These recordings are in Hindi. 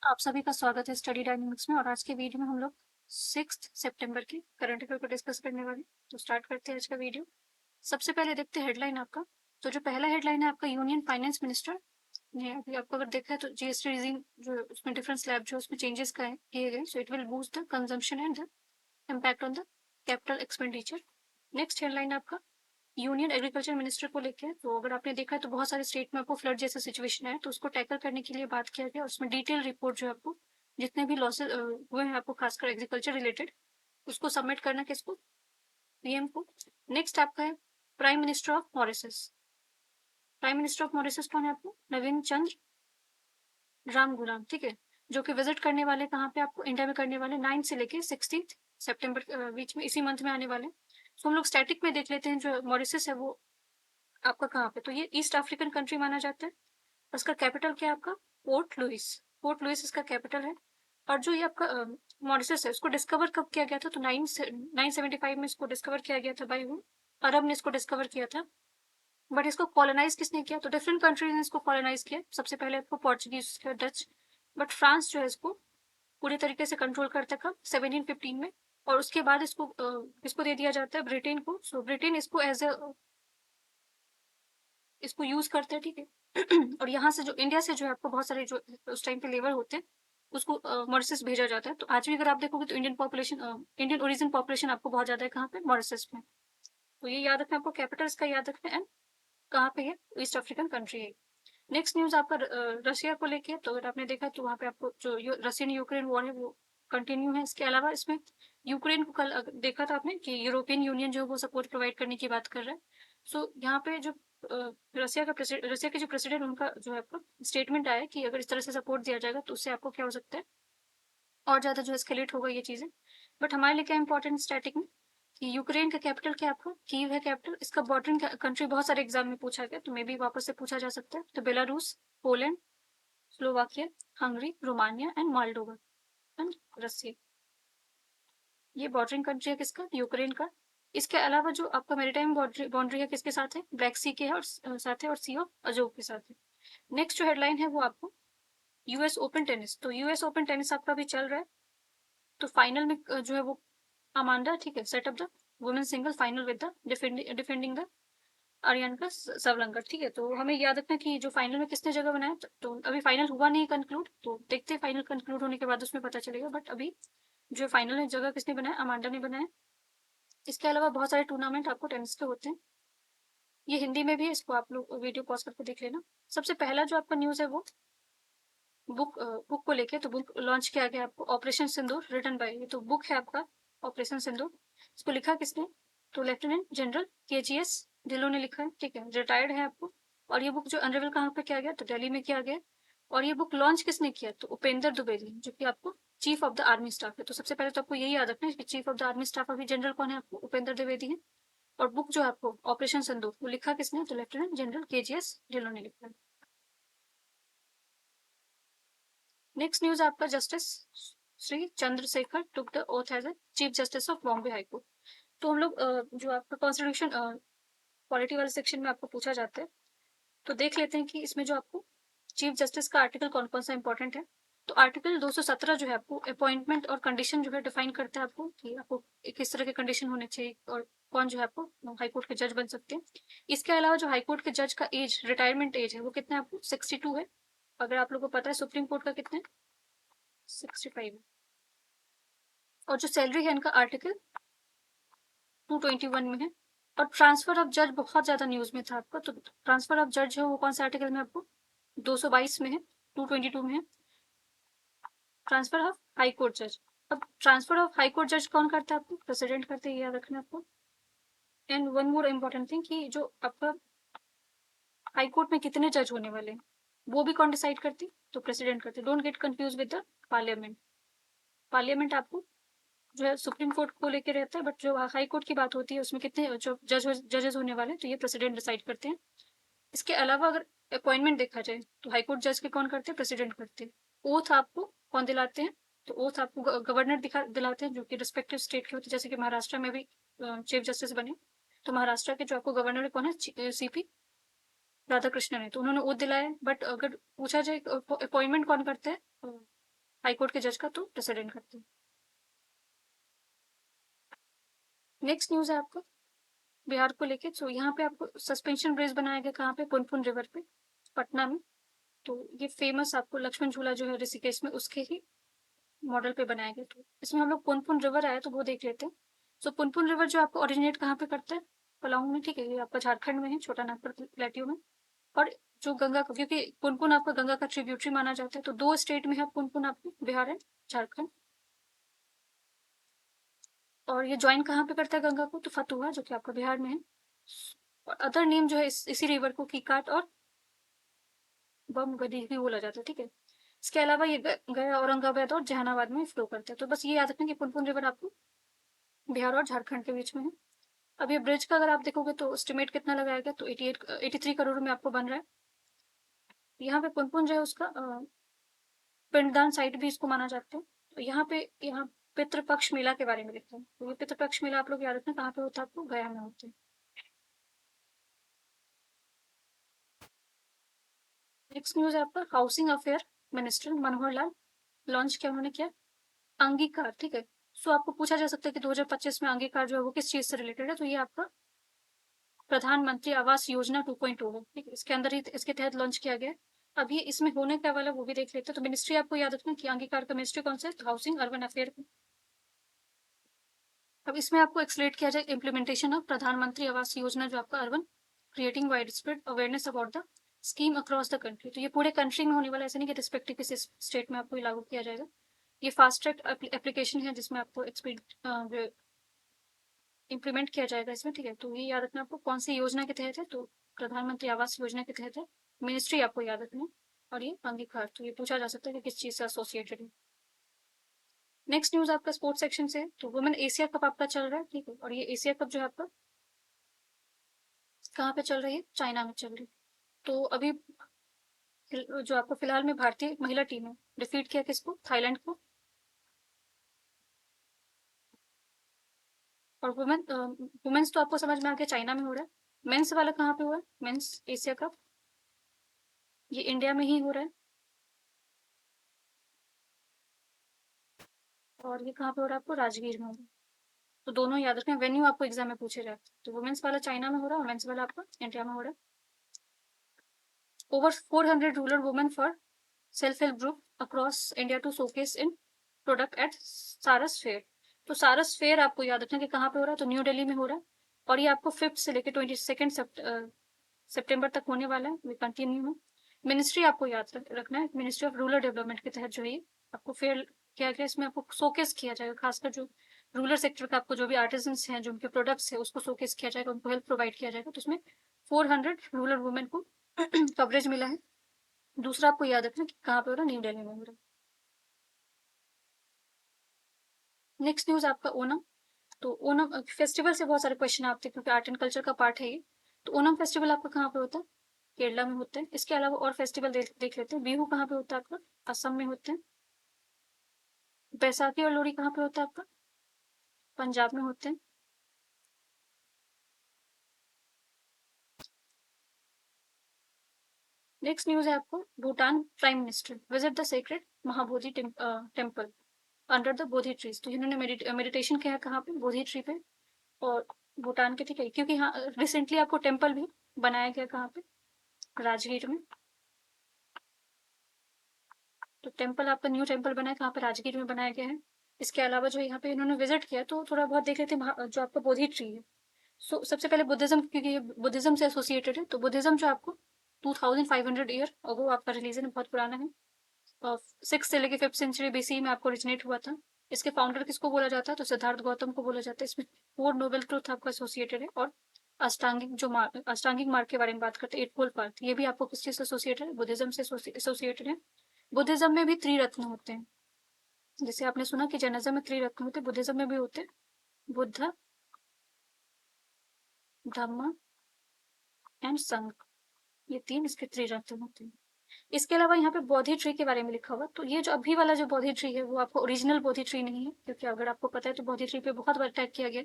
आप सभी का स्वागत है स्टडी डायनेमिक्स में। और आज के वीडियो में हम लोग 6 सितंबर की करंट अफेयर को डिस्कस करने वाले। तो स्टार्ट करते हैं आज का वीडियो। सबसे पहले देखते हैं हेडलाइन आपका। तो जो पहला हेडलाइन है आपका, यूनियन फाइनेंस मिनिस्टर ने अभी आपको अगर देखा है तो जीएसटी रिजीम जो उसमें डिफरेंट स्लैब जो उसमें चेंजेस किए गए, so it will boost the consumption and the impact on the capital expenditure. Next headline आपका यूनियन एग्रीकल्चर मिनिस्टर को लेके है। तो अगर आपने देखा है तो बहुत सारे स्टेट में आपको फ्लड जैसा सिचुएशन है, तो उसको टैकल करने के लिए बात किया गया। उसमें डिटेल रिपोर्ट जो है आपको जितने भी लॉसेस हुए हैं आपको खासकर एग्रीकल्चर रिलेटेड, उसको सबमिट करना किसको, पीएम को। नेक्स्ट आपका है prime minister of Mauritius. Prime minister of Mauritius कौन है आपको, नवीन चंद्र राम गुलाम, ठीक है, जो कि विजिट करने वाले कहाँ पे आपको, इंडिया में करने वाले 9 से लेके 16 सितंबर बीच में, इसी मंथ में आने वाले। तो हम लोग स्टैटिक में देख लेते हैं जो मॉरिशस है वो आपका कहाँ पे, तो ये ईस्ट अफ्रीकन कंट्री माना जाता है। उसका कैपिटल क्या है आपका, पोर्ट लुइस। पोर्ट लुइस इसका कैपिटल है। और जो ये आपका मॉरिशस है उसको डिस्कवर कब किया गया था, तो 975 में इसको डिस्कवर किया गया था बाई हूँ, अरब ने इसको डिस्कवर किया था। बट इसको कॉलोनाइज किसने किया, तो डिफरेंट कंट्रीज ने इसको कॉलोनाइज किया। सबसे पहले आपको पोर्चुगीज, डच, बट फ्रांस जो है इसको पूरी तरीके से कंट्रोल करता था 1715 में। और उसके बाद इसको दे दिया जाता है ब्रिटेन को। सो ब्रिटेन इसको एज ए इसको यूज करते हैं, ठीक है। और यहाँ से जो इंडिया से जो है आपको बहुत सारे जो उस टाइम पे लेबर होते हैं उसको मॉरिशस भेजा जाता है। तो आज भी अगर आप देखोगे तो इंडियन ओरिजिन पॉपुलेशन आपको बहुत ज्यादा है कहाँ पे, मॉरिशस में। तो ये याद रखना आपको, कैपिटल इसका याद रखना। एंड कहाँ पे है, ईस्ट अफ्रीकन कंट्री है। नेक्स्ट न्यूज आपका रशिया को लेके। तो अगर आपने देखा तो वहाँ पे आपको जो रशियन यूक्रेन वॉर है वो कंटिन्यू है। इसके अलावा इसमें यूक्रेन को कल देखा था आपने कि यूरोपियन यूनियन जो वो सपोर्ट प्रोवाइड करने की बात कर रहा है। सो यहाँ पे जो रशिया के जो प्रेसिडेंट उनका जो है आपका स्टेटमेंट आया कि अगर इस तरह से सपोर्ट दिया जाएगा तो उससे आपको क्या हो सकता है, और ज्यादा जो एस्केलेट होगा ये चीजें। बट हमारे लिए क्या इंपॉर्टेंट स्टैटिक में कि यूक्रेन का कैपिटल क्या आपका, कीव है कैपिटल। इसका बॉर्डरिंग कंट्री बहुत सारे एग्जाम में पूछा गया, तो मे भी वापस से पूछा जा सकता है। तो Belarus, Poland, Slovakia, Hungary, Romania and Moldova and Russia, ये बॉर्डरिंग कंट्री है किसका, यूक्रेन का। इसके अलावा जो आपका मेरीटाइम बाउंड्री है किसके साथ है, ब्लैक सी के है और साथ है, और सी ऑफ अजोव के साथ है। नेक्स्ट जो हेडलाइन है वो आपको यूएस ओपन टेनिस। तो यूएस ओपन टेनिस आपका भी चल रहा है। तो फाइनल में जो है वो अमांडा, ठीक है, set up the women single final with the defending the Aryna Sabalenka, ठीक है। तो हमें याद रखना कि जो फाइनल में किसने जगह बनाया, तो अभी फाइनल हुआ नहीं कंक्लूड, तो देखते हैं फाइनल कंक्लूड होने के बाद उसमें पता चलेगा। बट अभी जो फाइनल में जगह किसने बनाया, अमांडा ने बनाया। इसके अलावा बहुत सारे टूर्नामेंट आपको टेनिस के होते हैं, ये हिंदी में भी है, इसको आप लोग वीडियो पॉज करके देख लेना। सबसे पहला जो आपका न्यूज है वो बुक को लेके। तो बुक लॉन्च किया गया आपको, ऑपरेशन सिंदूर रिटन बाय, तो बुक है आपका ऑपरेशन सिंदूर। इसको लिखा किसने, तो लेफ्टिनेंट जनरल KGS ढिल्लों ने लिखा है, ठीक है, रिटायर्ड है आपको। और ये बुक जो अनरेवल कहाँ पे किया गया, तो दिल्ली में किया गया। और ये बुक लॉन्च किसने किया, तो उपेंद्र द्विवेदी, जो कि आपको chief of the army staff है। तो सबसे पहले तो आपको यही याद रखना है कि chief of the army staff अभी जनरल कौन है आपको, उपेंद्र द्विवेदी है। और बुक जो है आपको ऑपरेशन सिंदूर वो लिखा किसने, तो लेफ्टिनेंट जनरल KGS ढिल्लों ने लिखा है। नेक्स्ट न्यूज आपका, justice Shri Chandrashekhar took the oath as a chief justice of Bombay high court. तो हम लोग जो आपका कॉन्स्टिट्यूशन पॉलिटी वाले सेक्शन में आपको पूछा जाता है, तो देख लेते हैं कि इसमें जो आपको चीफ जस्टिस का आर्टिकल कौन कौन सा इंपॉर्टेंट है। तो आर्टिकल 217 जो है आपको अपॉइंटमेंट और कंडीशन जो है डिफाइन करता है आपको कि आपको किस तरह के कंडीशन होने चाहिए और कौन जो है आपको हाईकोर्ट के जज बन सकते हैं। इसके अलावा जो हाईकोर्ट के जज का एज, रिटायरमेंट एज है वो कितना है आपको, 62 है। अगर आप लोगों को पता है सुप्रीम कोर्ट का कितना है, 65 है। और जो सैलरी है इनका आर्टिकल 221 में है। और ट्रांसफर ऑफ जज बहुत ज्यादा न्यूज में था आपका, तो ट्रांसफर ऑफ जज है वो कौन सा आर्टिकल में आपको 222 में है, 222 में है। ट्रांसफर ऑफ हाई कोर्ट जज, अब ट्रांसफर ऑफ हाई कोर्ट जज कौन करता है आपको, प्रेसिडेंट करते हैं, याद रखना आपको। And one more important thing कि जो आपका हाई कोर्ट में कितने जज होने वाले हैं वो भी कौन डिसाइड करती, तो प्रेसिडेंट करते। Don't get confuse with the parliament. Parliament आपको जो है सुप्रीम कोर्ट को लेकर रहता है, बट जो हाई कोर्ट की बात होती है उसमें कितने जो जजेस होने वाले तो ये प्रेसिडेंट डिसाइड करते हैं। इसके अलावा अगर अपॉइंटमेंट देखा जाए तो हाई कोर्ट जज के कौन करते हैं, प्रेसिडेंट करते हैं। ओथ आपको कौन दिलाते हैं, तो ओथ आपको गवर्नर दिलाते हैं, जो कि रिस्पेक्टिव स्टेट के होते हैं। जैसे कि महाराष्ट्र में भी चीफ जस्टिस बने, तो महाराष्ट्र के जो आपको गवर्नर कौन है, CP राधाकृष्णन है, तो उन्होंने ओथ दिलाया। बट अगर पूछा जाए अपॉइंटमेंट कौन करते हैं, हाईकोर्ट के जज का तो प्रेसिडेंट करते हैं। नेक्स्ट न्यूज है आपका बिहार को लेके। तो यहाँ पे आपको सस्पेंशन ब्रिज बनाया गया, कहाँ पे, पुनपुन रिवर पे, पटना में। तो ये फेमस आपको लक्ष्मण झूला जो है ऋषिकेश में, उसके ही मॉडल पे बनाया गया। तो इसमें हम लोग पुनपुन रिवर आया तो वो देख लेते हैं। सो पुनपुन रिवर जो आपको ओरिजिनेट कहाँ पे करता है, पलामू में, ठीक है, ये आपका झारखंड में है, छोटा नागपुर प्लेट्यू में। और जो गंगा का, क्योंकि पुनपुन आपका गंगा का ट्रिब्यूटरी माना जाता है, तो दो स्टेट में है पुनपुन आपको, बिहार है झारखंड। और ये ज्वाइन कहाँ पे करता है गंगा को, तो फतुहा जो कि आपका बिहार में है। और अदर नेम जो है इसी रिवर को कीकाट और बम गदी भी बोला जाता है, ठीक है। इसके अलावा ये गया, औरंगाबाद और जहानाबाद में फ्लो करता है। तो बस ये याद रखना कि पुनपुन रिवर आपको बिहार और झारखंड के बीच में है। अब ये ब्रिज का अगर आप देखोगे तो एस्टिमेट कितना लगाया गया, तो 83 करोड़ में आपको बन रहा है। यहाँ पे पुनपुन जो है उसका पिंडदान साइट भी इसको माना जाता है। तो यहाँ पितृपक्ष मेला के बारे में लिखते हैं। तो ये पितृपक्ष मेला आप लोग याद रखना कहाँ पे होता है, आपको गया में होता है। नेक्स्ट न्यूज है आपका housing affair minister Manohar Lal launch किया उन्होंने, क्या, अंगीकार, ठीक है। सो आपको पूछा जा सकता है कि 2025 में अंगीकार जो है वो किस चीज से रिलेटेड है, तो ये आपका प्रधानमंत्री आवास योजना 2.0 है, ठीक है, इसके अंदर ही इसके तहत लॉन्च किया गया है। अब ये इसमें होने क्या वाला वो भी देख लेते हैं। तो मिनिस्ट्री आपको याद रखना कि अंगीकार का मिनिस्ट्री कौन सा है, तो हाउसिंग अर्बन अफेयर। अब इसमें आपको एक्सलेट किया जाए इम्प्लीमेंटेशन ऑफ प्रधानमंत्री आवास योजना जो आपका urban, creating wide spread awareness about the scheme across the country. तो ये पूरे कंट्री में होने वाला, ऐसा नहीं कि रिस्पेक्टिव किसी स्टेट में आपको लागू किया जाएगा। ये फास्ट ट्रैक एप्लीकेशन है जिसमें आपको इम्प्लीमेंट किया जाएगा इसमें, ठीक है। तो ये याद रखना आपको कौन सी योजना के तहत है, तो प्रधानमंत्री आवास योजना के तहत है। मिनिस्ट्री आपको याद रखना, और ये अंगीकार, तो ये पूछा जा सकता है कि किस चीज से एसोसिएटेड है। नेक्स्ट न्यूज आपका स्पोर्ट्स सेक्शन से, तो वुमेन एशिया कप आपका चल रहा है, ठीक है। और ये एशिया कप जो है आपका कहाँ पे चल रही है, चाइना में चल रही है। तो अभी जो आपको फिलहाल में भारतीय महिला टीम है डिफीट किया किसको, थाईलैंड को। और वुमेन्स तो आपको समझ में आ गया, चाइना में हो रहा है। मेंस वाला कहाँ पे हुआ है, मेंस एशिया कप, ये इंडिया में ही हो रहा है। और ये कहाँ पे हो रहा है, आपको राजगीर में हो रहा है। तो दोनों याद रखें, वेन्यू आपको एग्जाम में पूछे जाते हैं। तो वुमेन्स वाला चाइना में हो रहा है और मेंस वाला आपका इंडिया में हो रहा है। Over 400 rural women for self help group across India to showcase in product at Saras fair. तो सारस फेयर आपको याद रखना कि कहाँ पे हो रहा है, तो न्यू दिल्ली में हो रहा है। और ये आपको 5 से लेकर 22 सितंबर तक होने वाला है, कंटिन्यू में। मिनिस्ट्री आपको याद रखना है, मिनिस्ट्री ऑफ रूरल डेवलपमेंट के तहत जो है आपको फेयर किया गया। इसमें आपको शोकेस किया जाएगा, खासकर जो रूरल सेक्टर का आपको जो भी आर्टिजन्स हैं, जो उनके प्रोडक्ट्स है, उसको शोकेस किया जाएगा, उनको हेल्प प्रोवाइड किया जाएगा। तो उसमें 400 रूरल वुमेन को कवरेज मिला है। दूसरा आपको याद रखना कि कहाँ पे हो रहा है, न्यू दिल्ली में हो रहा है। नेक्स्ट न्यूज आपका ओनम। तो ओनम फेस्टिवल से बहुत सारे क्वेश्चन आते हैं, क्योंकि आर्ट एंड कल्चर का पार्ट है ये। तो ओनम फेस्टिवल आपका कहाँ पे होता है, केरला में होते हैं। इसके अलावा और फेस्टिवल देख लेते हैं। बिहू कहाँ पे होता है आपका, असम में होते हैं। बैसाखी और लोहड़ी कहाँ पे होता है आपका, पंजाब में होते हैं। नेक्स्ट न्यूज है आपको Bhutan prime minister visit the sacred Mahabodhi temple under the Bodhi trees. तो इन्होंने मेडिटेशन किया है कहाँ पे, बोधि ट्री पे। और भूटान के, ठीक है, क्योंकि हाँ रिसेंटली आपको टेम्पल भी बनाया गया कहाँ पे, राजगीर में। तो टेम्पल आपका न्यू टेम्पल बना है कहाँ पे, राजगीर में बनाया गया है। इसके अलावा जो यहाँ पे इन्होंने विजिट किया, तो थोड़ा बहुत देख लेते हैं जो आपका बोधि ट्री है। सो सबसे पहले बुद्धिज्म, क्योंकि ये बुद्धिज्म से एसोसिएटेड है। तो बुद्धिज्म जो आपको 2500 ईयर अगो आपका रिलीजन बहुत पुराना है। 6 से लेके 5th सेंचुरी BC में आपको ओरिजिनेट हुआ था। इसके फाउंडर किसको बोला जाता है, तो सिद्धार्थ गौतम को बोला जाता है। इसमें 4 नोबेल ट्रूथ आपका एसोसिएटेड है। और अष्टांगिक मार्ग के बारे में बात करते हैं, 8 फोल्ड पाथ, ये भी आपको किस चीज से एसोसिएटेड है, बुद्धिज्म से एसोसिएटेड है। बुद्धिज्म में भी त्रिरत्न होते हैं। जैसे आपने सुना कि जैनिज्म में त्रिरत्न होते हैं, बुद्धिज्म में भी होते हैं, बुद्ध, धम्म एंड संघ, ये 3 इसके त्रिरत्न होते हैं। इसके अलावा यहाँ पे बोधि ट्री के बारे में लिखा हुआ। तो ये जो अभी वाला जो बोधि ट्री है वो आपको ओरिजिनल बोधि ट्री नहीं है, क्योंकि अगर आपको पता है तो बोधि ट्री पे बहुत बार अटैक किया गया।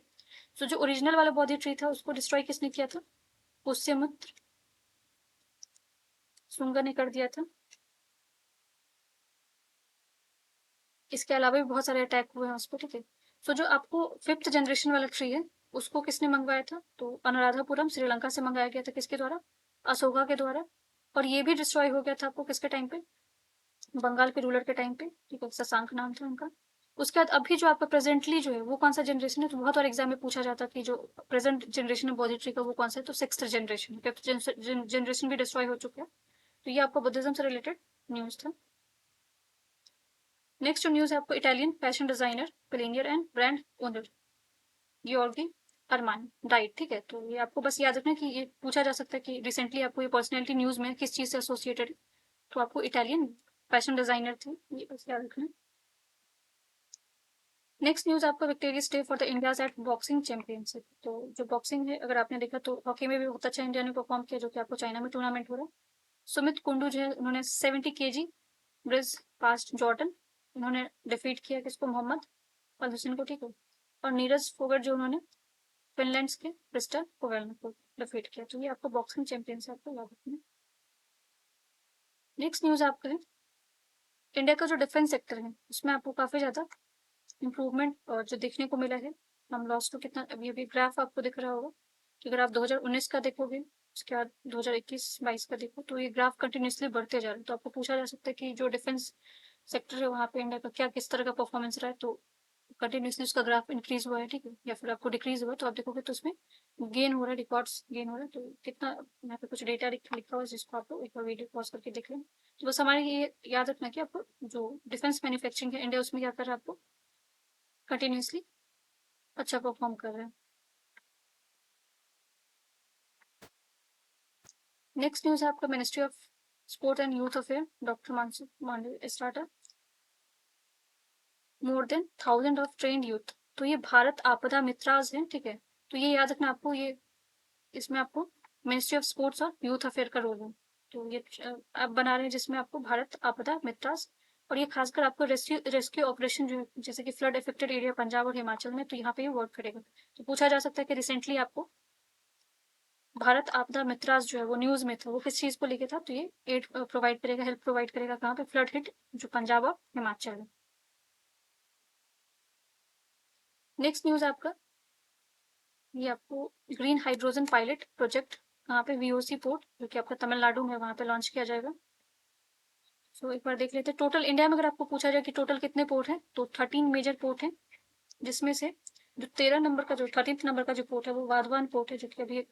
तो जो ओरिजिनल वाला बोधि ट्री था उसको डिस्ट्रॉय किसने किया था, पुष्यमित्र शुंगा ने कर दिया था। इसके अलावा भी बहुत सारे अटैक हुए हैं उस पर, ठीक है। सो जो आपको 5th जनरेशन वाला ट्री है, उसको किसने मंगवाया था? तो अनुराधापुरम श्रीलंका से मंगाया गया था, किसके द्वारा? अशोका के द्वारा। और ये भी डिस्ट्रॉय हो गया था आपको किसके टाइम पे? बंगाल के रूलर के टाइम पे, ठीक है, शशांक नाम था उनका। उसके बाद अभी जो आपका प्रेजेंटली जो है वो कौन सा जनरेशन है? तो बहुत बार एग्जाम में पूछा जाता है कि जो प्रेजेंट जनरेशन है बौद्ध ट्री का वो कौन सा है? तो 6th जनरेशन। 5th जनरेशन भी डिस्ट्रॉय हो चुका है। तो ये आपका बुद्धिज्म से रिलेटेड न्यूज था। नेक्स्ट जो न्यूज है आपको, Italian fashion designer pioneer and brand owner गियोर्गी अरमानी डाइट, ठीक है। तो ये आपको बस याद रखना कि ये पूछा जा सकता है कि रिसेंटली आपको ये पर्सनैलिटी न्यूज में किस चीज से एसोसिएटेड है। तो आपको इटालियन फैशन डिजाइनर थे, ये बस याद रखना। नेक्स्ट न्यूज आपका, victorious day for the India's at boxing championship. तो जो बॉक्सिंग है, अगर आपने देखा तो हॉकी में भी बहुत अच्छा इंडिया ने परफॉर्म किया, जो कि आपको चाइना में टूर्नामेंट हो रहा है। सुमित कुंडू जो है उन्होंने 70 kg ब्रिज पास्ट जॉर्डन उन्होंने डिफीट किया किसको? मोहम्मद अल हुसैन को, ठीक है। और नीरज फोगट जो उन्होंने फिनलैंड के क्रिस्टल कोवेलना को डिफीट किया। तो ये आपको बॉक्सिंग चैंपियन से आपको याद रखना है। नेक्स्ट न्यूज आपका है, इंडिया का जो डिफेंस सेक्टर है उसमें आपको काफी ज्यादा इम्प्रूवमेंट और जो देखने को मिला है। हम लॉस तो कितना, अभी अभी ग्राफ आपको दिख रहा होगा कि अगर आप 2019 का देखोगे, उसके बाद 2021-22 का देखो, तो ये ग्राफ कंटिन्यूसली बढ़ते जा रहे हैं। तो आपको पूछा जा सकता है कि जो डिफेंस सेक्टर है वहाँ पे इंडिया का क्या किस तरह का परफॉर्मेंस रहा है। तो कंटिन्यूसली उसका ग्राफ इंक्रीज हुआ है, ठीक है, या फिर आपको डिक्रीज हुआ है, तो आप देखोगे तो उसमें गेन हो रहा है, रिकॉर्ड्स गेन हो रहा है। तो कितना यहाँ पे कुछ डेटा लिखा हुआ है जिसको आप एक बार वीडियो पॉज करके देख लें। तो बस हमारे ये याद रखना कि आपको जो डिफेंस मैन्युफैक्चरिंग है इंडिया, उसमें क्या कर रहा है, आपको कंटिन्यूसली अच्छा परफॉर्म कर रहे हैं। नेक्स्ट न्यूज है आपका, ministry of sport and youth affair doctor Mansukh Mandaviya starter more than 1000 of trend youth. तो ये भारत आपदा मित्राज है, ठीक है। तो ये याद रखना आपको, ये इसमें आपको मिनिस्ट्री ऑफ स्पोर्ट्स और यूथ अफेयर का रोल है। तो ये आप बना रहे हैं जिसमें आपको भारत आपदा मित्राज, और ये खासकर आपको रेस्क्यू रेस्क्यू ऑपरेशन जो है, जैसे कि फ्लड इफेक्टेड एरिया पंजाब और हिमाचल में, तो यहाँ पे ये वर्क करेगा। तो पूछा जा सकता है कि रिसेंटली आपको भारत आपदा मित्राज जो है वो न्यूज में था, वो किस चीज को लेके था? तो ये एड प्रोवाइड करेगा, हेल्प प्रोवाइड करेगा कहाँ पे? फ्लड हिट जो पंजाब और हिमाचल है। नेक्स्ट न्यूज आपका, ये आपको ग्रीन हाइड्रोजन पायलट प्रोजेक्ट कहाँ पे? वीओसी पोर्ट, जो कि आपका तमिलनाडु में वहाँ पे लॉन्च किया जाएगा। सो एक बार देख लेते हैं टोटल इंडिया में, अगर आपको पूछा जाए कि टोटल कितने पोर्ट हैं, तो 13 मेजर पोर्ट हैं, जिसमें से जो 13 नंबर का, जो 13th नंबर का जो पोर्ट है वो वाधवान पोर्ट है, जो कि अभी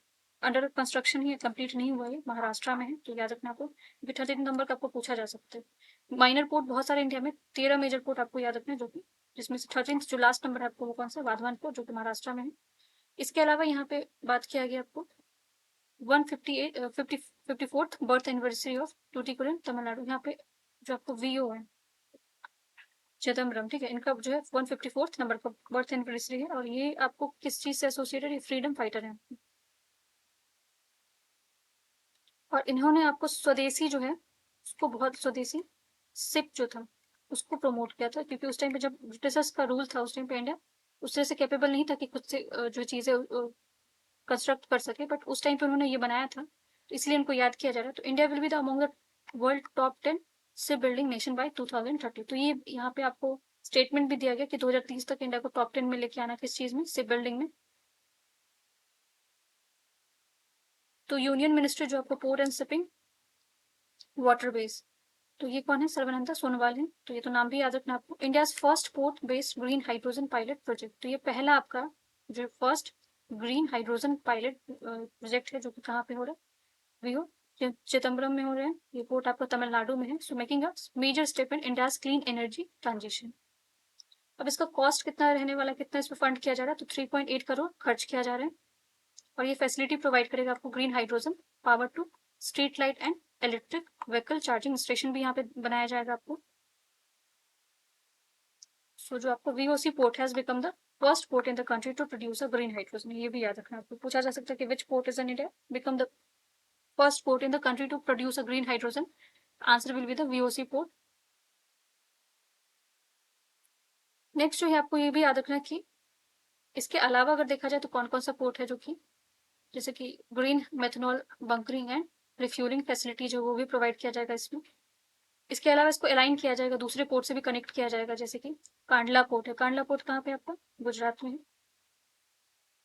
अंडर कंस्ट्रक्शन ही है, कंप्लीट नहीं हुआ है, महाराष्ट्र में है। तो याद रखना आपको, क्योंकि 13 नंबर का आपको पूछा जा सकता है। माइनर पोर्ट बहुत सारे इंडिया में, 13 मेजर पोर्ट आपको याद रखना है, जो कि जिसमें से 13th जो लास्ट नंबर है आपको वो कौन सा? वाधवान पोर्ट, जो कि महाराष्ट्र में है। इसके अलावा यहाँ पे बात किया गया आपको 54th birth anniversary of Tuticorin Tamil Nadu, यहाँ पे जो आपको वीओ है चिदम्बरम, ठीक है, इनका जो है 154th नंबर का बर्थ एनिवर्सरी है। और ये आपको किस चीज से एसोसिएटेड है? फ्रीडम फाइटर है। और इन्होंने आपको स्वदेशी जो है उसको बहुत, स्वदेशी सिप जो था उसको प्रमोट किया था, क्योंकि उस टाइम पे जब ब्रिटिशर्स का रूल था उस टाइम पे इंडिया उससे से कैपेबल नहीं था कि खुद से जो चीजें कंस्ट्रक्ट कर सके, बट उस टाइम पे उन्होंने ये बनाया था, तो इसलिए इनको याद किया जा रहा है। तो India will be the among the world top 10 ship building nation by 2030। तो ये यहाँ पे आपको स्टेटमेंट भी दिया गया कि 2030 तक इंडिया को टॉप 10 में लेके आना, किस चीज में? शिप बिल्डिंग में। तो यूनियन मिनिस्टर जो आपको port and shipping water base, तो ये कौन है? सर्बानंद सोनोवाल है। तो ये तो नाम भी याद रखना आपको। India first port based green hydrogen pilot project, तो ये पहला आपका जो first green hydrogen pilot project है, जो कि कहाँ पे हो रहा है? वीओ चिदम्बरम में हो रहे हैं। ये पोर्ट आपका तमिलनाडु में है। So making a major step in India's clean energy transition. अब इसका कॉस्ट कितना रहने वाला, कितना इसमें फंड किया जा रहा है? तो 3.8 करोड़ खर्च किया जा रहा है। और ये फैसिलिटी प्रोवाइड करेगा आपको green hydrogen power to street light and electric vehicle charging station भी यहाँ पे बनाया जाएगा आपको। सो जो आपको VOC port has become the first port in the country to produce a green hydrogen, ये भी याद रखना आपको। पूछा जा सकता है कि which port is in India become the first port in the country to produce a green hydrogen? Answer will be the VOC port. Next जो है आपको ये भी याद रखना कि इसके अलावा अगर देखा जाए तो कौन कौन सा पोर्ट है जो कि जैसे कि green methanol bunkering and refuelling facility जो वो भी प्रोवाइड किया जाएगा इसमें। इसके अलावा इसको अलाइन किया जाएगा, दूसरे पोर्ट से भी कनेक्ट किया जाएगा, जैसे कि कांडला पोर्ट है। कांडला पोर्ट कहाँ पे आपका? गुजरात में है।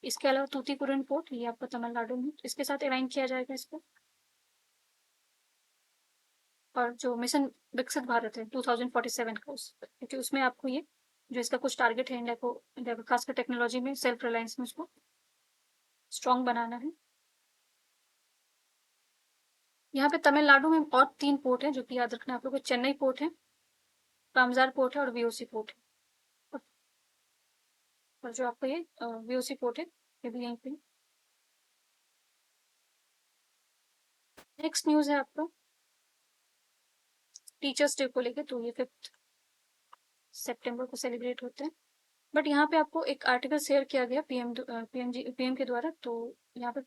इसके अलावा तूतीकुरन पोर्ट, ये आपका तमिलनाडु में, इसके साथ अलाइन किया जाएगा इसको। और जो मिशन विकसित भारत है 2047 का, उस क्योंकि उसमें आपको ये जो इसका कुछ टारगेट है इंडिया को खासकर टेक्नोलॉजी में सेल्फ रिलायंस में उसको स्ट्रॉन्ग बनाना है। यहाँ पे तमिलनाडु में और 3 पोर्ट हैं जो कि याद रखना है आप लोगों को। चेन्नई पोर्ट है, कामजार पोर्ट है और वीओसी पोर्ट है। और जो आपका ये वीओसी पोर्ट है ये भी यहीं पे। नेक्स्ट न्यूज है आपका टीचर्स डे को लेकर, तो ये 5 सितंबर को सेलिब्रेट होते हैं। बट यहाँ पे आपको एक आर्टिकल शेयर किया गया पीएम के द्वारा, तो यहाँ पे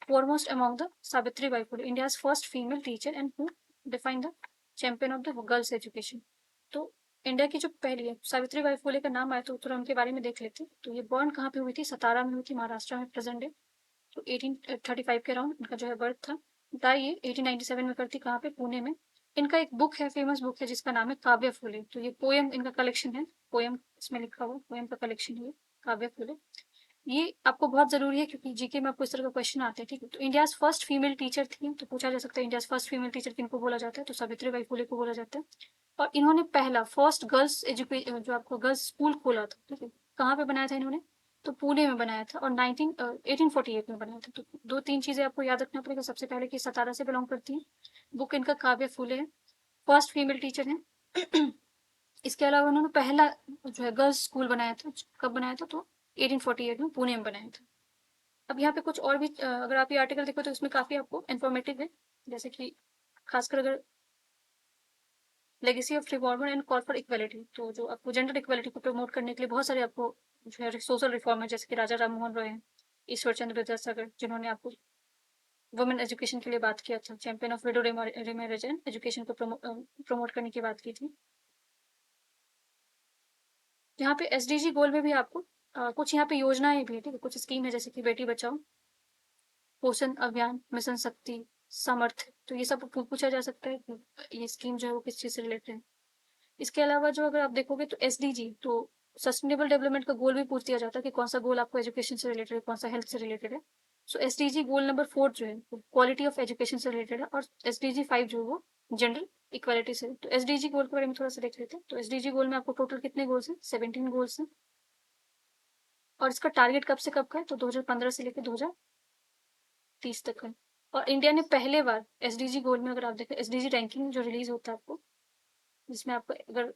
foremost among the Savitri Bai Phule, India's first female teacher and who defined the champion of the girls education। तो इंडिया की जो पहली है सावित्री बाई फुले का नाम आया तो थोड़ा उनके बारे में देख लेते हैं। तो ये बॉर्न कहाँ पे हुई थी? सतारा में हुई थी, महाराष्ट्र में प्रेजेंट है। तो 1835 के अराउंड इनका जो है बर्थ था। डाई ये 1897 में करती, कहाँ पे? पुणे में। इनका एक बुक है, फेमस बुक है, जिसका नाम है काव्य फुले। तो ये पोएम इनका कलेक्शन है, पोएम इसमें लिखा हुआ पोएम का कलेक्शन है काव्य फुले। ये आपको बहुत जरूरी है क्योंकि जीके में आपको इस तरह का क्वेश्चन आते हैं, ठीक है। तो इंडियाज फर्स्ट फीमेल टीचर थी, तो पूछा जा सकता है इंडियाज फर्स्ट फीमेल टीचर किनको बोला जाता है? तो सावित्री बाई फुले को बोला जाता है। और इन्होंने पहला फर्स्ट गर्ल्स एजुकेशन जो आपको गर्ल्स स्कूल खोला था, ठीक है। कहाँ पे बनाया था इन्होंने? तो पुणे में बनाया था और 1848 में बनाया था। तो 2-3 चीजें आपको याद रखना पड़ेगा। सबसे पहले कि सतारा से बिलोंग करती है, बुक इनका काव्य फुले है, फर्स्ट फीमेल टीचर है। इसके अलावा उन्होंने पहला जो है गर्ल्स स्कूल बनाया था। कब बनाया था? तो 1848 में पुणे में बनाया था। अब यहाँ पे कुछ और भी अगर आप ये आर्टिकल देखो तो इसमें काफी आपको इन्फॉर्मेटिव है, जैसे कि खासकर अगर legacy of reformer and call for equality, तो जो आपको जेंडर इक्वालिटी को प्रमोट करने के लिए बहुत सारे आपको जो है सोशल रिफॉर्म है, जैसे कि राजा राम मोहन रॉय हैं, ईश्वर चंद्र विद्यासागर, जिन्होंने आपको वुमेन एजुकेशन के लिए बात किया था, champion of widow remarriage and education को प्रमोट करने की बात की थी। यहाँ पे एसडीजी गोल में भी आपको कुछ यहाँ पे योजनाएं भी है, ठीक है, कुछ स्कीम है, जैसे कि बेटी बचाओ, पोषण अभियान, मिशन शक्ति, समर्थ। तो ये सब पूछा जा सकता है कि ये स्कीम जो है वो किस चीज से रिलेटेड है। इसके अलावा जो अगर आप देखोगे तो एसडीजी, तो सस्टेनेबल डेवलपमेंट का गोल भी पूछ दिया जाता है कि कौन सा गोल आपको एजुकेशन से रिलेटेड है, कौन सा हेल्थ से रिलेटेड है। सो एसडीजी गोल नंबर 4 जो है क्वालिटी ऑफ एजुकेशन से रिलेटेड है, और एसडीजी 5 जो है वो जेंडर इक्वालिटी से। तो एसडीजी गोल के बारे में थोड़ा सा देख लेते हैं। तो एसडीजी गोल में आपको टोटल कितने गोल्स हैं? 17 गोल्स हैं। और इसका टारगेट कब से कब का है? तो 2015 से लेकर 2030 तक है। और इंडिया ने पहले बार एसडीजी गोल में, अगर आप देखें एसडीजी रैंकिंग जो रिलीज होता है आपको, जिसमें आपको अगर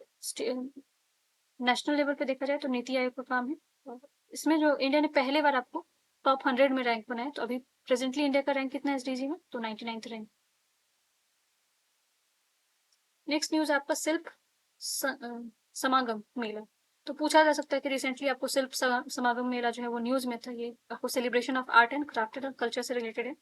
नेशनल लेवल पे देखा जाए तो नीति आयोग का काम है। और इसमें जो इंडिया ने पहले बार आपको टॉप 100 में रैंक बनाया, तो अभी प्रेजेंटली इंडिया का रैंक कितना है एसडीजी में? तो 99th रैंक। नेक्स्ट न्यूज आपका शिल्प समागम मेला। तो पूछा जा सकता है कि रिसेंटली आपको शिल्प समागम मेला जो है वो न्यूज में था, ये आपको celebration of art and craft and culture से रिलेटेड है।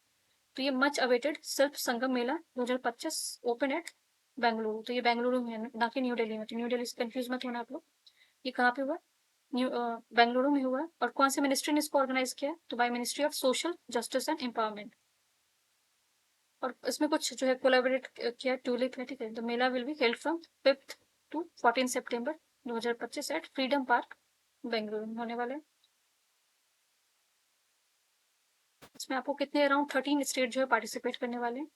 तो ये मच अवेटेड शिल्प संगम मेला 2025 ओपन एट बेंगलुरु। तो ये बेंगलुरु में है, ना कि न्यू दिल्ली में। तो न्यू दिल्ली से कंफ्यूज मत होना आप लोग। ये कहाँ पे हुआ? बेंगलुरु में हुआ। और कौन से मिनिस्ट्री ने इसको ऑर्गेनाइज किया? तो by ministry of social justice and empowerment. और इसमें कुछ जो है कोलैबोरेट किया ट्यूलिप है, ठीक है। The mela will be held from 5th to 14 September 2025 at Freedom Park Bengaluru में होने वाले। इसमें आपको कितने अराउंड 13 स्टेट जो है पार्टिसिपेट करने वाले हैं।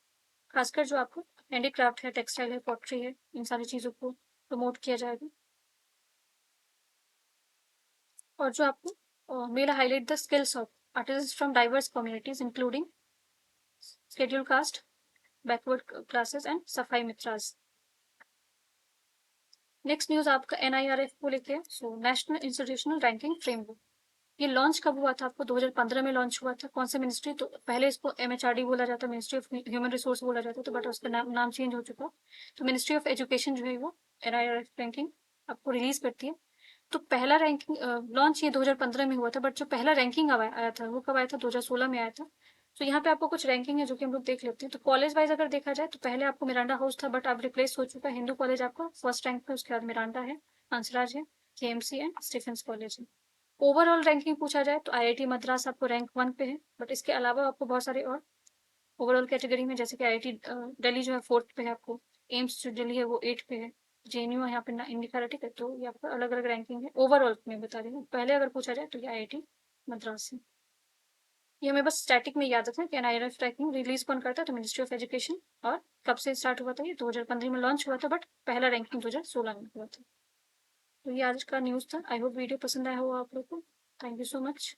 खासकर जो आपको हैंडीक्राफ्ट है, टेक्सटाइल है, पॉटरी है, इन सारी चीजों को प्रमोट किया जाएगा। और जो आपको mela highlight the skills of artist from diverse communities including scheduled caste, backward classes and safai mitras. Next news आपका एनआईआरएफ को लेके, so national institutional ranking framework. ये लॉन्च कब हुआ था? आपको 2015 में लॉन्च हुआ था। कौन सा मिनिस्ट्री? तो पहले इसको एमएचआरडी बोला जाता, मिनिस्ट्री ऑफ ह्यूमन रिसोर्स बोला जाता, तो बट उसका नाम चेंज हो चुका। तो मिनिस्ट्री ऑफ एजुकेशन जो है वो एनआईआरएफ रैंकिंग आपको रिलीज करती है। तो पहला रैंकिंग लॉन्च ये 2015 में हुआ था, बट जो पहला रैंकिंग आया था वो कब आया था? 2016 में आया था। तो यहाँ पे आपको कुछ रैंकिंग है जो कि हम लोग देख लेते हैं। तो कॉलेज वाइज अगर देखा जाए तो पहले आपको मिरांडा हाउस था, बट अब रिप्लेस हो चुका है। हिंदू कॉलेज आपका फर्स्ट रैंक पे, उसके बाद मिरांडा है, हंसराज है, केएमसी एंड स्टीफेंस कॉलेज है। ओवरऑल रैंकिंग पूछा जाए तो आईआईटी मद्रास आपको रैंक 1 पे है, बट इसके अलावा आपको बहुत सारे और ओवरऑल कैटेगरी में, जैसे कि आईआईटी दिल्ली जो है 4th पे है आपको, एम्स जो दिल्ली है वो 8 पे है, जेएनयू यहाँ पे इन लिखा है, ठीक है। तो ये आपका अलग अलग रैंकिंग है, ओवरऑल में बता रही हूँ। पहले अगर पूछा जाए तो ये आईआईटी मद्रास है। ये हमें बस स्टैटिक में याद रखना है कि एनआईआरएफ रैंकिंग रिलीज कौन करता है, तो मिनिस्ट्री ऑफ एजुकेशन। और कब से स्टार्ट हुआ था, ये 2015 में लॉन्च हुआ था, बट पहला रैंकिंग 2016 में हुआ था। तो ये आज का न्यूज़ था। आई होप वीडियो पसंद आया हो आप लोग को। Thank you so much.